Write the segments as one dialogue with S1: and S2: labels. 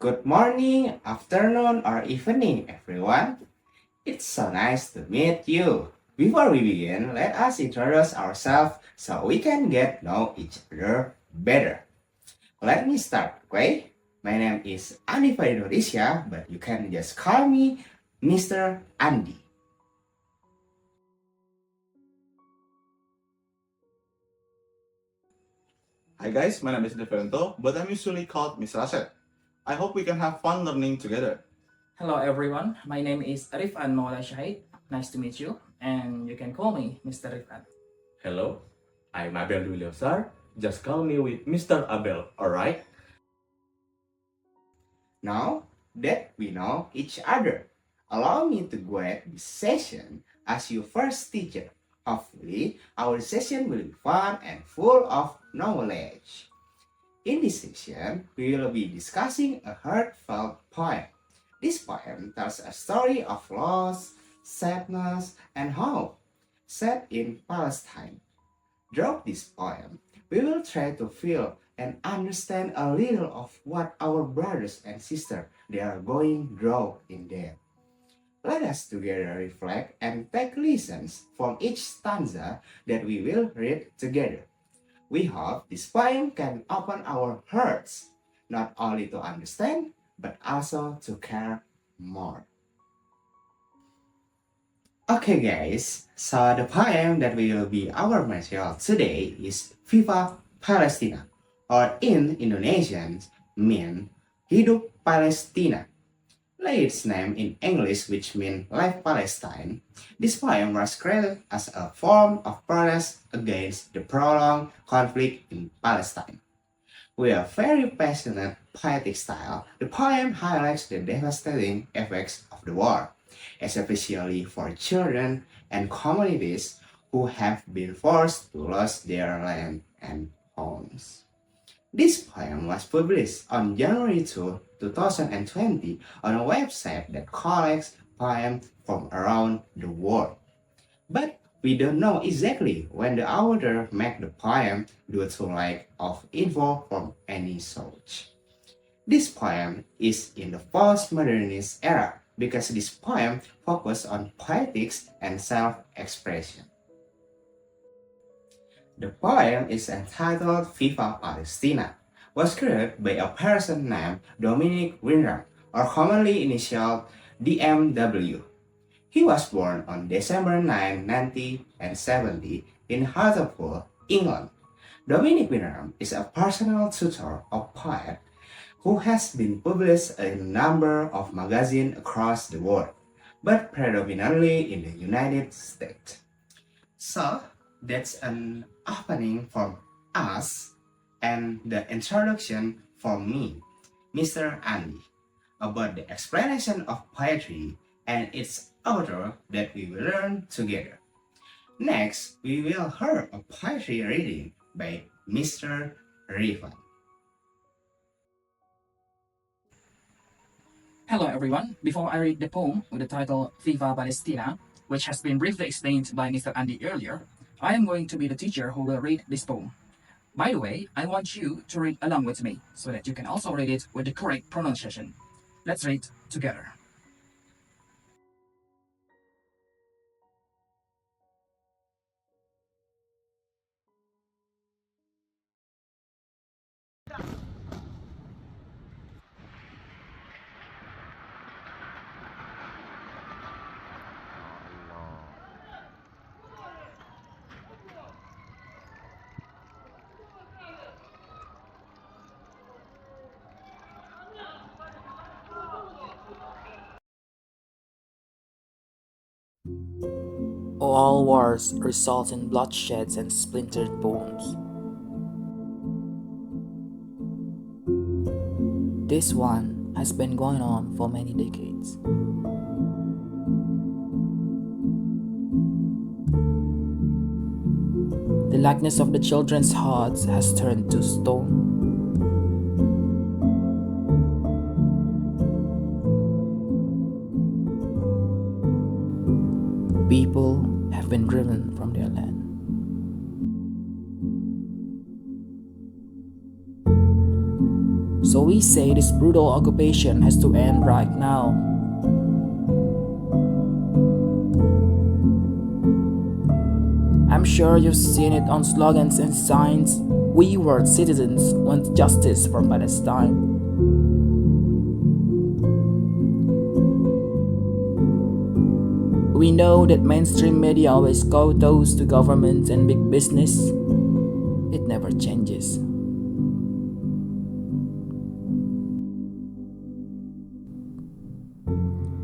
S1: Good morning, afternoon, or evening, everyone. It's so nice to meet you. Before we begin, let us introduce ourselves so we can get know each other better. Let me start, okay? My name is Andi Ihsya, but you can just call me Mr. Andi.
S2: Hi guys, my name is Aditia Ferianto, but I'm usually called Mr. Asset. I hope we can have fun learning together.
S3: Hello everyone, my name is Rif'an Maula Syahid. Nice to meet you, and you can call me Mr. Rif'an.
S4: Hello, I'm Abel Dwi Leosar. Just call me with Mr. Abel, alright?
S1: Now that we know each other, allow me to guide this session as your first teacher. Hopefully, our session will be fun and full of knowledge. In this session, we will be discussing a heartfelt poem. This poem tells a story of loss, sadness, and hope, set in Palestine. Throughout this poem, we will try to feel and understand a little of what our brothers and sisters they are going through in there. Let us together reflect and take lessons from each stanza that we will read together. We hope this poem can open our hearts, not only to understand, but also to care more. Okay guys, so the poem that will be our material today is Viva Palestina, or in Indonesian mean Hidup Palestina. Like its name in English, which means Life Palestine, this poem was created as a form of protest against the prolonged conflict in Palestine. With a very passionate, poetic style, the poem highlights the devastating effects of the war, especially for children and communities who have been forced to lose their land and homes. This poem was published on January 2, 2020 on a website that collects poems from around the world. But we don't know exactly when the author made the poem due to lack of info from any source. This poem is in the postmodernist era because this poem focuses on poetics and self-expression. The poem is entitled Viva Palestina, was created by a person named Dominic Winram, or commonly initialed DMW. He was born on December 9, 1970 in Hartlepool, England. Dominic Winram is a personal tutor of poet who has been published in a number of magazines across the world, but predominantly in the United States. So, that's an opening from us and the introduction from me, Mr. Andi, about the explanation of poetry and its author that we will learn together. Next, we will hear a poetry reading by Mr. Rif'an.
S3: Hello everyone, before I read the poem with the title Viva Palestina, which has been briefly explained by Mr. Andi earlier, I am going to be the teacher who will read this poem. By the way, I want you to read along with me so that you can also read it with the correct pronunciation. Let's read together.
S5: All wars result in bloodsheds and splintered bones. This one has been going on for many decades. The likeness of the children's hearts has turned to stone. People have been driven from their land. So we say this brutal occupation has to end right now. I'm sure you've seen it on slogans and signs. We world citizens want justice for Palestine. We know that mainstream media always kowtows to government and big business. It never changes.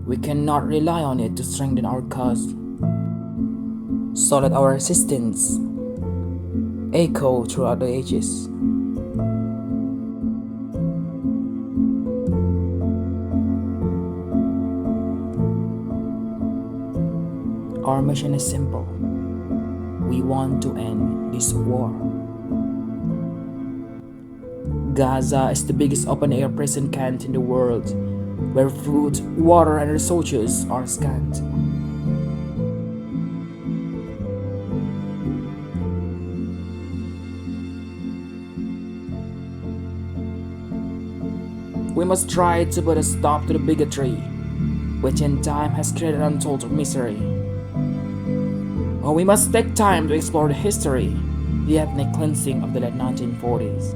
S5: We cannot rely on it to strengthen our cause, so that our resistance echo throughout the ages. Our mission is simple. We want to end this war. Gaza is the biggest open-air prison camp in the world, where food, water, and resources are scant. We must try to put a stop to the bigotry, which in time has created untold misery. Or we must take time to explore the history, the ethnic cleansing of the late 1940s.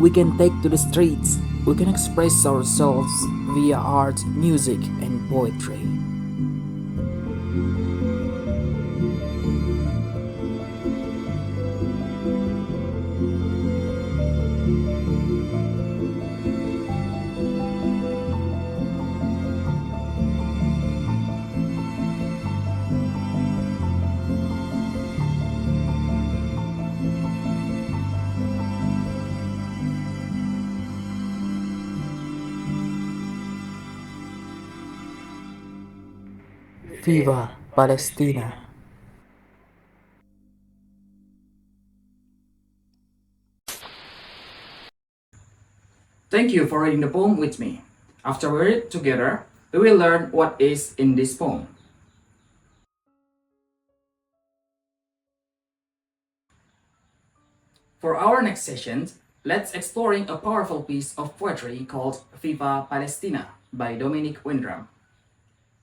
S5: We can take to the streets, we can express ourselves via art, music, and poetry. Viva Palestina!
S3: Thank you for reading the poem with me. After we read it together, we will learn what is in this poem. For our next session, let's exploring a powerful piece of poetry called Viva Palestina by Dominic Windram.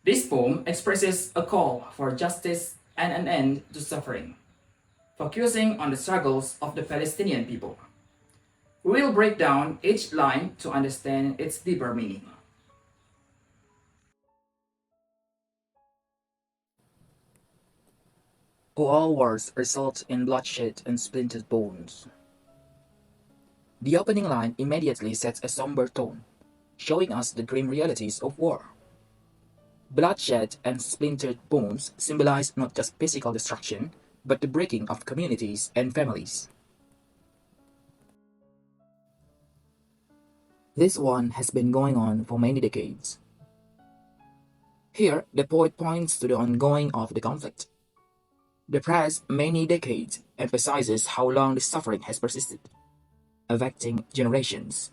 S3: This poem expresses a call for justice and an end to suffering, focusing on the struggles of the Palestinian people. We will break down each line to understand its deeper meaning.
S5: All wars result in bloodshed and splintered bones. The opening line immediately sets a somber tone, showing us the grim realities of war. Bloodshed and splintered bones symbolize not just physical destruction, but the breaking of communities and families. This one has been going on for many decades. Here, the poet points to the ongoing of the conflict. The past many decades emphasizes how long the suffering has persisted, affecting generations.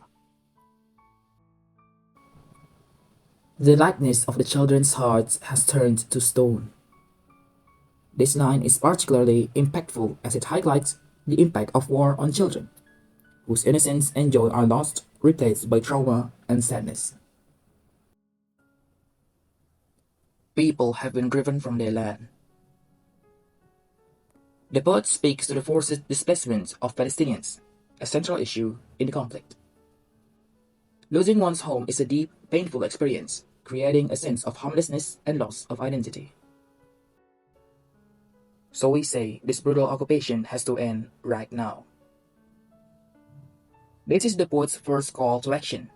S5: The lightness of the children's hearts has turned to stone. This line is particularly impactful as it highlights the impact of war on children, whose innocence and joy are lost, replaced by trauma and sadness. People have been driven from their land. The poet speaks to the forced displacement of Palestinians, a central issue in the conflict. Losing one's home is a deep, painful experience, creating a sense of homelessness and loss of identity. So we say this brutal occupation has to end right now. This is the poet's first call to action.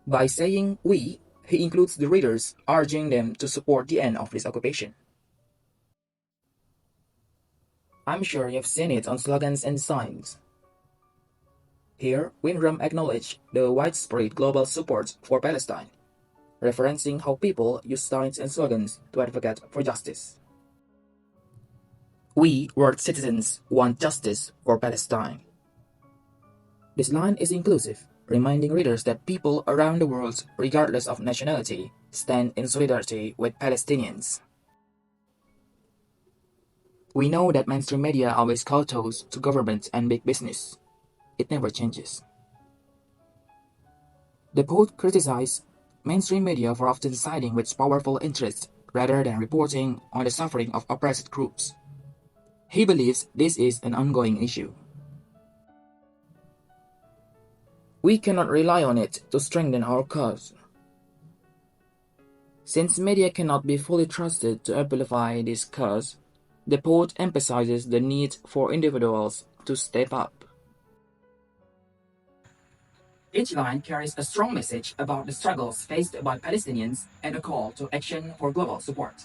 S5: By saying we, he includes the readers, urging them to support the end of this occupation. I'm sure you've seen it on slogans and signs. Here, Windram acknowledged the widespread global support for Palestine, referencing how people use signs and slogans to advocate for justice. We, world citizens, want justice for Palestine. This line is inclusive, reminding readers that people around the world, regardless of nationality, stand in solidarity with Palestinians. We know that mainstream media always kowtows to government and big business. It never changes. The poet criticized mainstream media for often siding with powerful interests rather than reporting on the suffering of oppressed groups. He believes this is an ongoing issue. We cannot rely on it to strengthen our cause. Since media cannot be fully trusted to amplify this cause, the poet emphasizes the need for individuals to step up.
S3: Each line carries a strong message about the struggles faced by Palestinians and a call to action for global support.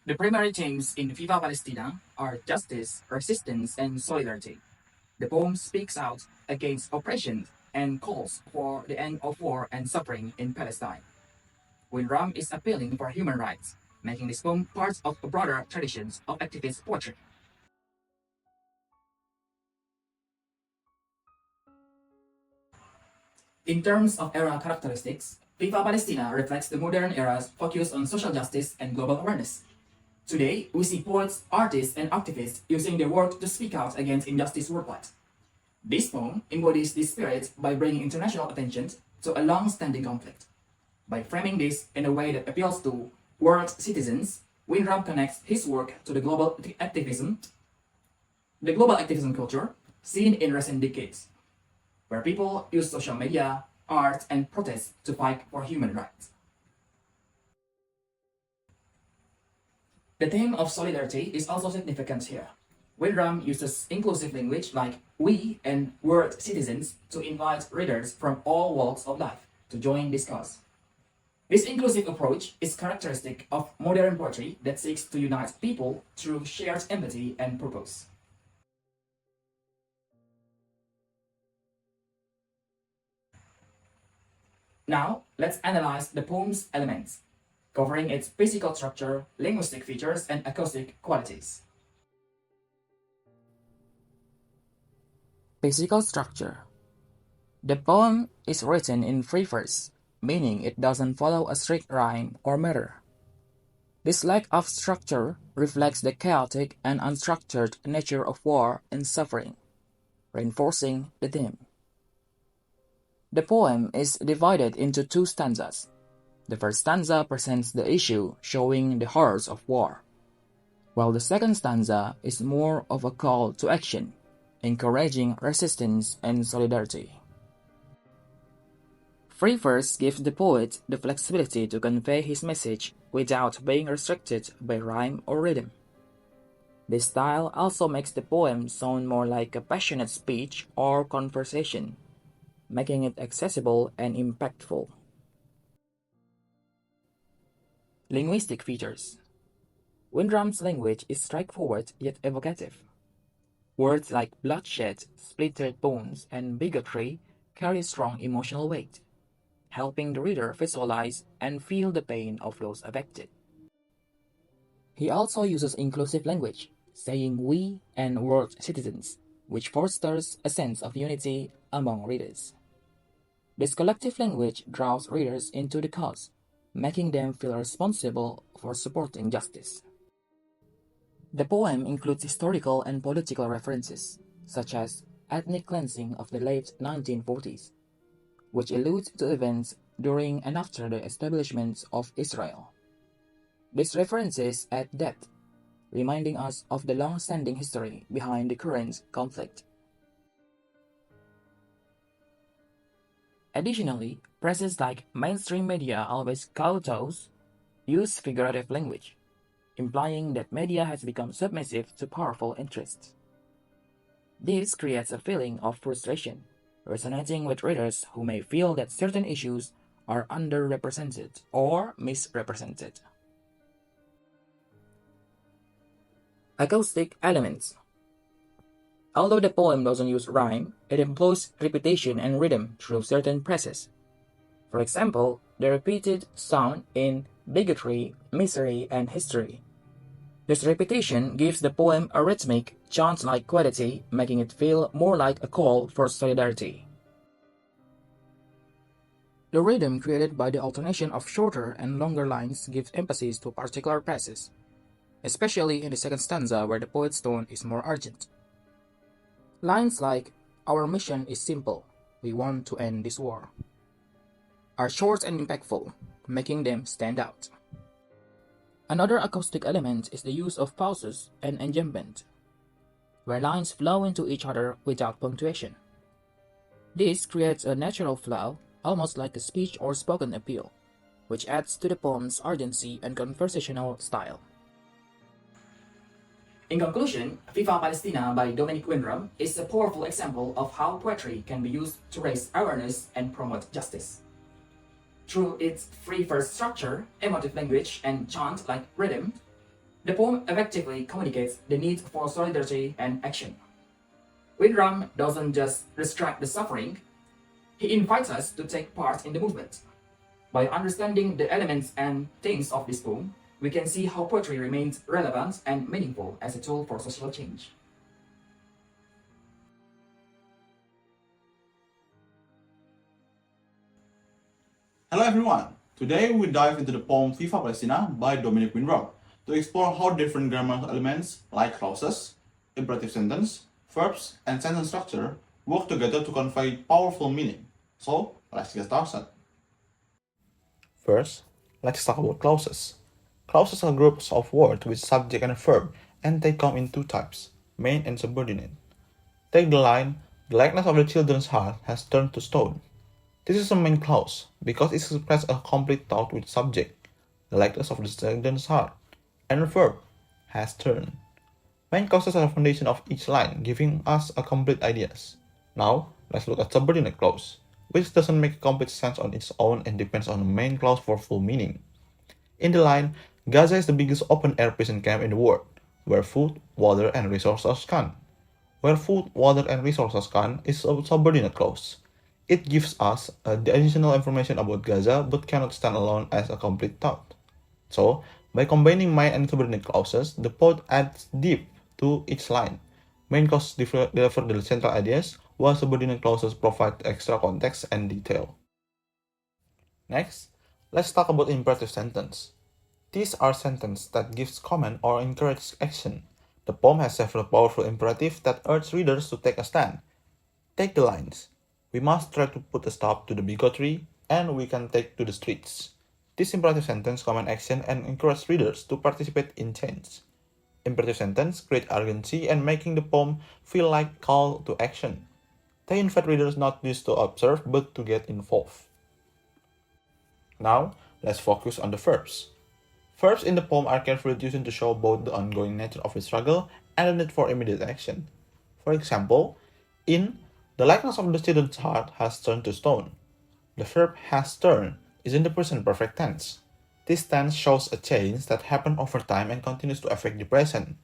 S3: The primary themes in Viva Palestina are justice, resistance, and solidarity. The poem speaks out against oppression and calls for the end of war and suffering in Palestine. Winram is appealing for human rights, making this poem part of a broader traditions of activist poetry. In terms of era characteristics, Viva Palestina reflects the modern era's focus on social justice and global awareness. Today, we see poets, artists, and activists using their work to speak out against injustice worldwide. This poem embodies this spirit by bringing international attention to a long-standing conflict. By framing this in a way that appeals to world citizens, Winram connects his work to the global activism culture seen in recent decades, where people use social media, art, and protest to fight for human rights. The theme of solidarity is also significant here. Winram uses inclusive language like we and world citizens to invite readers from all walks of life to join this cause. This inclusive approach is characteristic of modern poetry that seeks to unite people through shared empathy and purpose. Now, let's analyze the poem's elements, covering its physical structure, linguistic features, and acoustic qualities.
S5: Physical structure. The poem is written in free verse, meaning it doesn't follow a strict rhyme or meter. This lack of structure reflects the chaotic and unstructured nature of war and suffering, reinforcing the theme. The poem is divided into two stanzas. The first stanza presents the issue showing the horrors of war, while the second stanza is more of a call to action, encouraging resistance and solidarity. Free verse gives the poet the flexibility to convey his message without being restricted by rhyme or rhythm. This style also makes the poem sound more like a passionate speech or conversation, making it accessible and impactful. Linguistic features. Winram's language is straightforward yet evocative. Words like bloodshed, splintered bones, and bigotry carry strong emotional weight, helping the reader visualize and feel the pain of those affected. He also uses inclusive language, saying we and world citizens, which fosters a sense of unity among readers. This collective language draws readers into the cause, making them feel responsible for supporting justice. The poem includes historical and political references, such as ethnic cleansing of the late 1940s, which alludes to events during and after the establishment of Israel. These references add depth, reminding us of the long-standing history behind the current conflict. Additionally, presses like mainstream media always kowtows use figurative language, implying that media has become submissive to powerful interests. This creates a feeling of frustration, resonating with readers who may feel that certain issues are underrepresented or misrepresented. Acoustic elements. Although the poem doesn't use rhyme, it employs repetition and rhythm through certain presses. For example, the repeated sound in bigotry, misery, and history. This repetition gives the poem a rhythmic, chant-like quality, making it feel more like a call for solidarity. The rhythm created by the alternation of shorter and longer lines gives emphasis to particular passages, especially in the second stanza where the poet's tone is more urgent. Lines like, "Our mission is simple, we want to end this war," are short and impactful, making them stand out. Another acoustic element is the use of pauses and enjambment, where lines flow into each other without punctuation. This creates a natural flow, almost like a speech or spoken appeal, which adds to the poem's urgency and conversational style.
S3: In conclusion, Viva Palestina by Dominic Windrum is a powerful example of how poetry can be used to raise awareness and promote justice. Through its free verse structure, emotive language, and chant-like rhythm, the poem effectively communicates the need for solidarity and action. Windrum doesn't just restrict the suffering, he invites us to take part in the movement. By understanding the elements and themes of this poem, we can see how poetry remains relevant and meaningful as a tool for social change.
S2: Hello everyone! Today we dive into the poem Viva Palestina by Dominic Windrum to explore how different grammar elements like clauses, imperative sentence, verbs, and sentence structure work together to convey powerful meaning. So, let's get started. First, let's talk about clauses. Clauses are groups of words with subject and verb, and they come in two types, main and subordinate. Take the line, "The likeness of the children's heart has turned to stone." This is a main clause, because it expresses a complete thought with subject, the likeness of the children's heart, and a verb, has turned. Main clauses are the foundation of each line, giving us a complete ideas. Now, let's look at subordinate clause, which doesn't make complete sense on its own and depends on the main clause for full meaning. In the line, Gaza is the biggest open-air prison camp in the world, where food, water, and resources are scarce. Where food, water, and resources are scarce is a subordinate clause. It gives us the additional information about Gaza but cannot stand alone as a complete thought. So, by combining main and subordinate clauses, the poet adds depth to each line. Main clauses deliver the central ideas, while subordinate clauses provide extra context and detail. Next, let's talk about imperative sentence. These are sentences that gives command or encourage action. The poem has several powerful imperatives that urge readers to take a stand. Take the lines. "We must try to put a stop to the bigotry, and we can take to the streets." This imperative sentence command action and encourage readers to participate in change. Imperative sentence create urgency and making the poem feel like call to action. They invite readers not just to observe but to get involved. Now, let's focus on the verbs. Verbs in the poem are carefully chosen to show both the ongoing nature of the struggle and the need for immediate action. For example, in "The likeness of the children's heart has turned to stone," the verb "has turned" is in the present perfect tense. This tense shows a change that happened over time and continues to affect the present.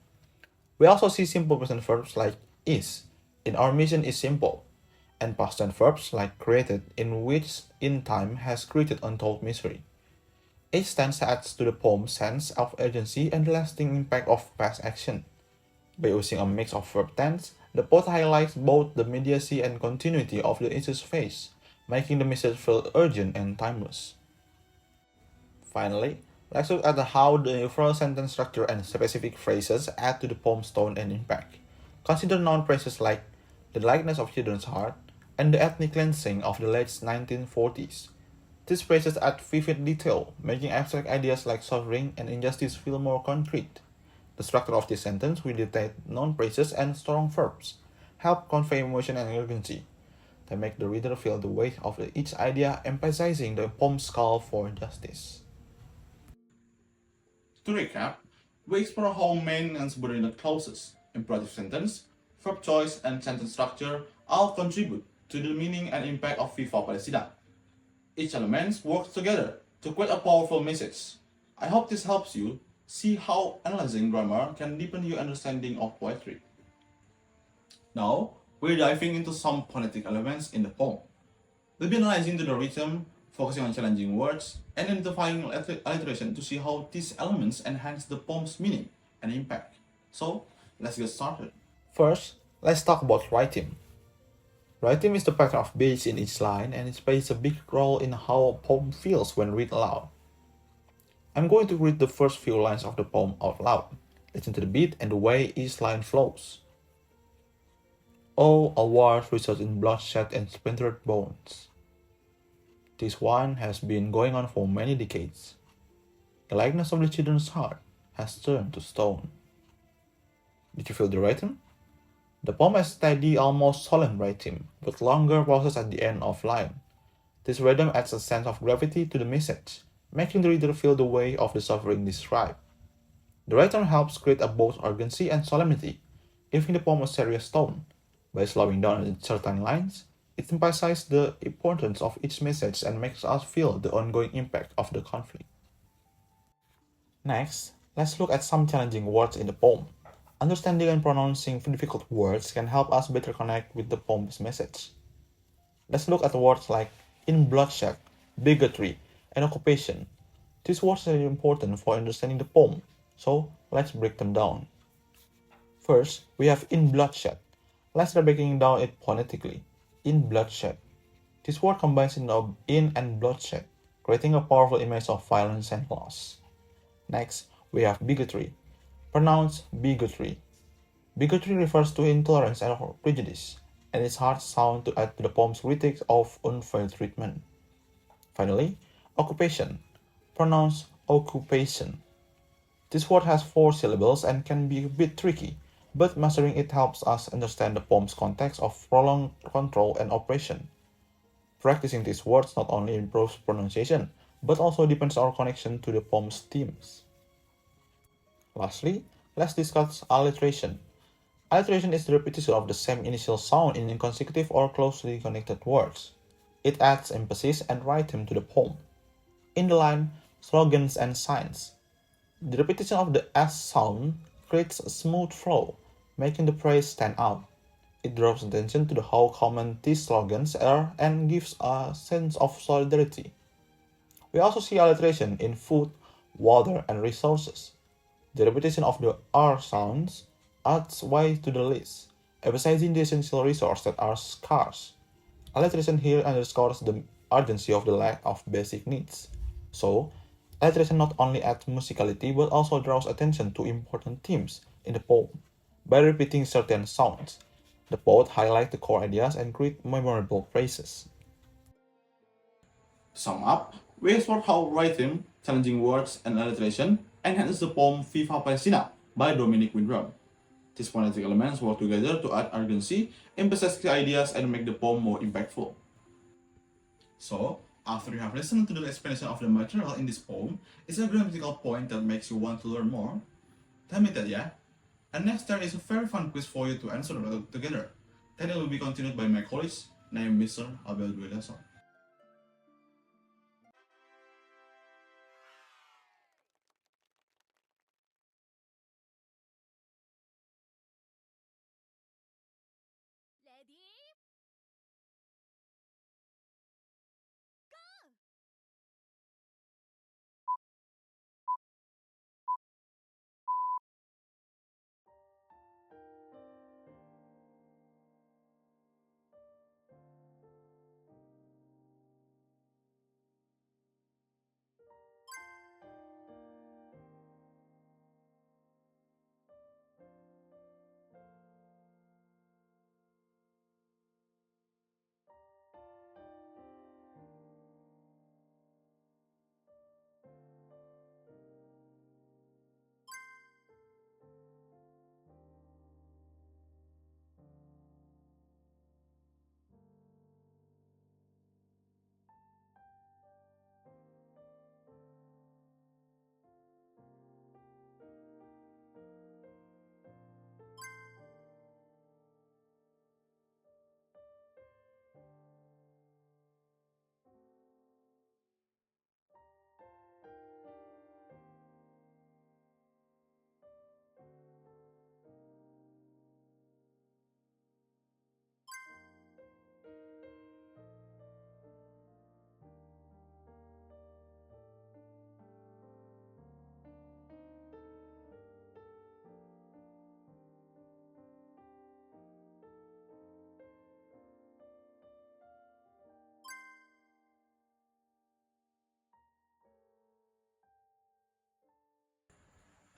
S2: We also see simple present verbs like is, "in our mission is simple," and past tense verbs like created, in which in time has created untold misery. Each tense adds to the poem's sense of urgency and lasting impact of past action. By using a mix of verb tense, the poet highlights both the immediacy and continuity of the issue's phase, making the message feel urgent and timeless. Finally, let's look at how the overall sentence structure and specific phrases add to the poem's tone and impact. Consider noun phrases like "the likeness of children's heart" and "the ethnic cleansing of the late 1940s. These phrases add vivid detail, making abstract ideas like suffering and injustice feel more concrete. The structure of this sentence with detailed noun phrases and strong verbs help convey emotion and urgency. They make the reader feel the weight of each idea, emphasizing the poem's call for justice. To recap, we explore how main and subordinate clauses, imperative sentence, verb choice, and sentence structure all contribute to the meaning and impact of Viva Palestina. Each element works together to create a powerful message. I hope this helps you see how analyzing grammar can deepen your understanding of poetry. Now, we're diving into some phonetic elements in the poem. We'll be analyzing the rhythm, focusing on challenging words, and identifying alliteration to see how these elements enhance the poem's meaning and impact. So, let's get started. First, let's talk about rhythm. Rhythm is the pattern of beats in each line, and it plays a big role in how a poem feels when read aloud. I'm going to read the first few lines of the poem out loud. Listen to the beat and the way each line flows. Oh, a war results in bloodshed and splintered bones. This one has been going on for many decades. The likeness of the children's heart has turned to stone. Did you feel the rhythm? The poem has steady, almost solemn rhythm, with longer pauses at the end of line. This rhythm adds a sense of gravity to the message, making the reader feel the weight of the suffering described. The rhythm helps create a both urgency and solemnity, giving the poem a serious tone. By slowing down in certain lines, it emphasizes the importance of each message and makes us feel the ongoing impact of the conflict. Next, let's look at some challenging words in the poem. Understanding and pronouncing difficult words can help us better connect with the poem's message. Let's look at words like in bloodshed, bigotry, and occupation. These words are important for understanding the poem, so let's break them down. First, we have in bloodshed. Let's try breaking down it phonetically. In bloodshed. This word combines in and bloodshed, creating a powerful image of violence and loss. Next, we have bigotry. Pronounced bigotry. Bigotry refers to intolerance and prejudice, and its hard sound to add to the poem's critiques of unfair treatment. Finally, occupation. Pronounced occupation. This word has 4 syllables and can be a bit tricky, but mastering it helps us understand the poem's context of prolonged control and oppression. Practicing these words not only improves pronunciation, but also deepens our connection to the poem's themes. Lastly, let's discuss alliteration. Alliteration is the repetition of the same initial sound in consecutive or closely connected words. It adds emphasis and rhythm to the poem. In the line, slogans and signs, the repetition of the S sound creates a smooth flow, making the phrase stand out. It draws attention to how common these slogans are and gives a sense of solidarity. We also see alliteration in food, water, and resources. The repetition of the R sounds adds weight to the list, emphasizing the essential resources that are scarce. Alliteration here underscores the urgency of the lack of basic needs. So, alliteration not only adds musicality but also draws attention to important themes in the poem. By repeating certain sounds, the poet highlights the core ideas and creates memorable phrases.
S6: To sum up, we explored how rhythm, challenging words, and alliteration enhance the poem Viva Palestina by Dominic Windrum. These phonetic elements work together to add urgency, emphasize the ideas, and make the poem more impactful. So, after you have listened to the explanation of the material in this poem, is there a grammatical point that makes you want to learn more? Tell me that, yeah? And next there is a very fun quiz for you to answer together. Then it will be continued by my colleagues named Mr. Abel Dwi Leosar.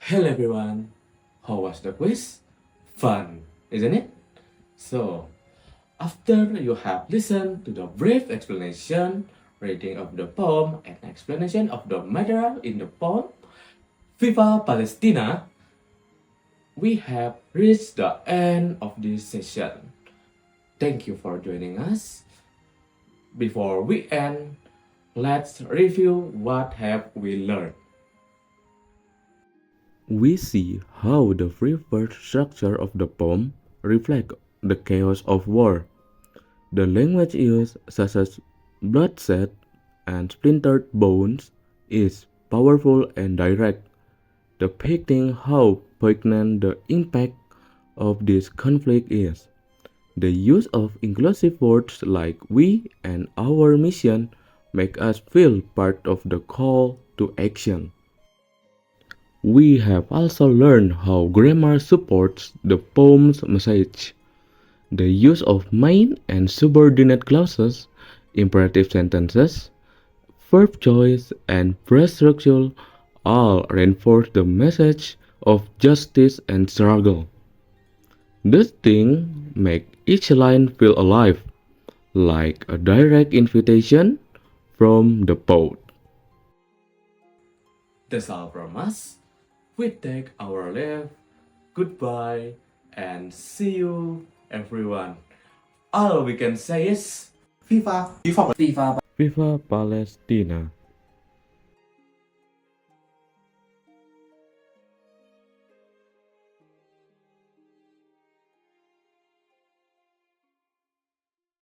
S4: Hello everyone. How was the quiz? Fun, isn't it? So, after you have listened to the brief explanation, reading of the poem, and explanation of the material in the poem, Viva Palestina, we have reached the end of this session. Thank you for joining us. Before we end, let's review what have we learned.
S7: We see how the free verse structure of the poem reflects the chaos of war. The language used, such as bloodshed and splintered bones, is powerful and direct, depicting how poignant the impact of this conflict is. The use of inclusive words like we and our mission make us feel part of the call to action. We have also learned how grammar supports the poem's message. The use of main and subordinate clauses, imperative sentences, verb choice, and phrase structure all reinforce the message of justice and struggle. These things make each line feel alive, like a direct invitation from the poet.
S4: That's all from us. We take our leave. Goodbye and see you everyone. All we can say is
S1: Viva!
S6: Viva
S3: Viva
S7: Viva Palestina!